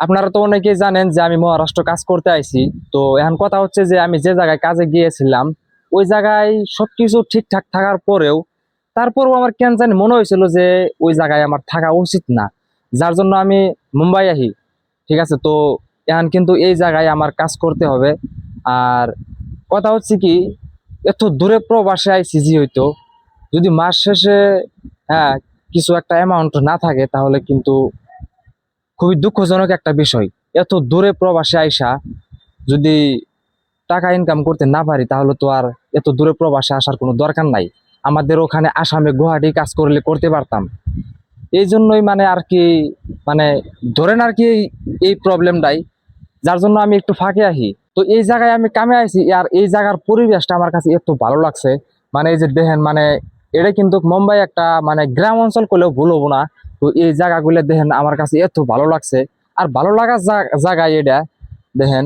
আপনারা তো অনেকেই জানেন যে আমি মহারাষ্ট্র কাজ করতে আইছি। তো এখন কথা হচ্ছে যে আমি যে জায়গায় কাজে গিয়েছিলাম ওই জায়গায় সবকিছু ঠিকঠাক থাকার পরেও তারপরও আমার কেন জানি মনে হয়েছিল যে ওই জায়গায় আমার থাকা উচিত না, যার জন্য আমি মুম্বাই আহি। ঠিক আছে, তো এখন কিন্তু এই জায়গায় আমার কাজ করতে হবে। আর কথা হচ্ছে কি, এত দূরে প্রবাসে আইছি যেহেতু, যদি মাস শেষে হ্যাঁ কিছু একটা অ্যামাউন্ট না থাকে তাহলে কিন্তু খুবই দুঃখজনক একটা বিষয়। এত দূরে প্রবাসে আইসা যদি টাকা ইনকাম করতে না পারি তাহলে তো আর এত দূরে প্রবাসে আসার কোনো দরকার নাই। আমাদের ওখানে আসামে গুয়াহাটি কাজ করলে করতে পারতাম। এই জন্যই মানে আর কি, মানে ধরেন আর কি এই প্রবলেমটাই, যার জন্য আমি একটু ফাঁকে আহি। তো এই জায়গায় আমি কামে আইছি, আর এই জায়গার পরিবেশটা আমার কাছে এত ভালো লাগছে। মানে এই যে দেখেন, মানে এটা কিন্তু মুম্বাই একটা মানে গ্রাম অঞ্চল করলেও ভুল হবো না। তো এই জায়গাগুলো দেখেন আমার কাছে এত ভালো লাগছে। আর ভালো লাগার জায়গায় এটা দেখেন,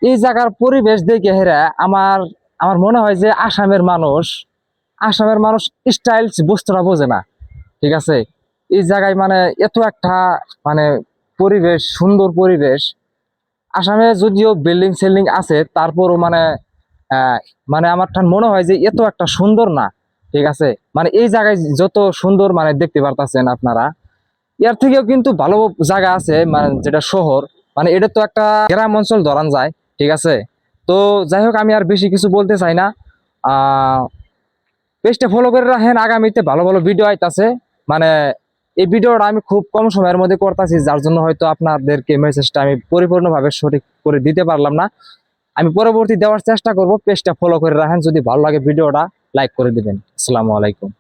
এই জায়গার পরিবেশ দেখে হেরা আমার আমার মনে হয় যে আসামের মানুষ স্টাইল বস্তুটা বোঝে না। ঠিক আছে, এই জায়গায় মানে এত একটা মানে পরিবেশ, সুন্দর পরিবেশ। আসামে যদিও বিল্ডিং সিল্ডিং আছে তারপরও মানে মানে আমার ঠান মনে হয় যে এত একটা সুন্দর না। ঠিক আছে, মানে এই জায়গায় যত সুন্দর মানে দেখতে পারতাছেন আপনারা, এর থেকেও কিন্তু ভালো জায়গা আছে, মানে যেটা শহর, মানে এটা তো একটা গ্রাম অঞ্চল ধরান যায়। ঠিক আছে, তো যাই হোক আমি আর বেশি কিছু বলতে চাই না। আহ পেজটা ফলো করে রাখেন, আগামীতে ভালো ভালো ভিডিও আইতাছে। মানে এই ভিডিওটা আমি খুব কম সময়ের মধ্যে করতেছি, যার জন্য হয়তো আপনাদেরকে মেসেজটা আমি পরিপূর্ণভাবে সঠিক করে দিতে পারলাম না। আমি পরবর্তী দেওয়ার চেষ্টা করব। পেজটা ফলো করে রাখেন, যদি ভালো লাগে ভিডিওটা লাইক করে দিবেন। আসসালামু আলাইকুম।